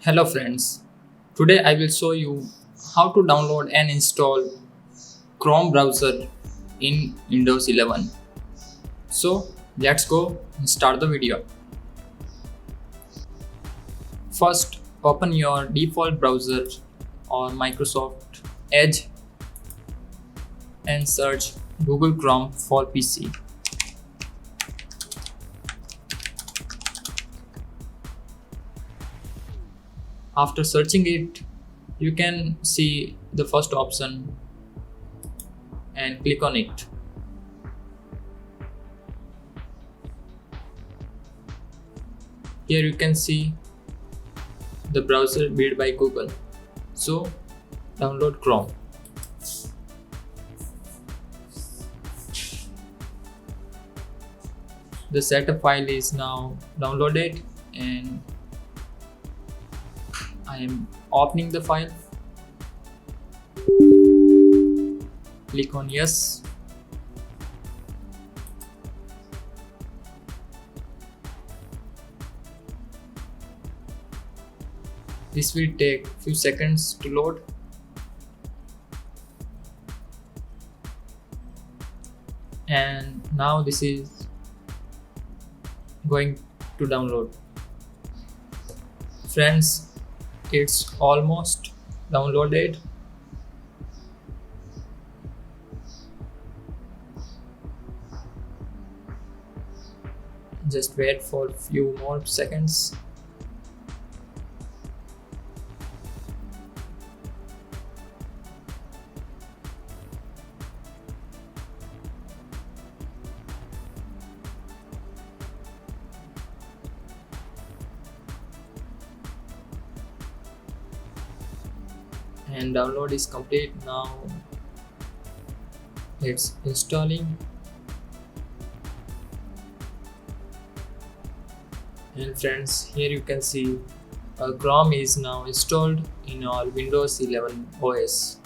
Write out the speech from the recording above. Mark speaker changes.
Speaker 1: Hello friends, today I will show you how to download and install Chrome browser in Windows 11. So let's go and start the video. First, open your default browser or Microsoft Edge and search Google Chrome for PC. After searching it, you can see the first option and click on it. Here you can see the browser built by Google. So download Chrome. The setup file is now downloaded and I am opening the file. Click on yes. This will take few seconds to load. And now this is going to download. Friends, it's almost downloaded. Just wait for a few more seconds. And download is complete. Now it's installing. And friends, here you can see Chrome is now installed in our Windows 11 OS.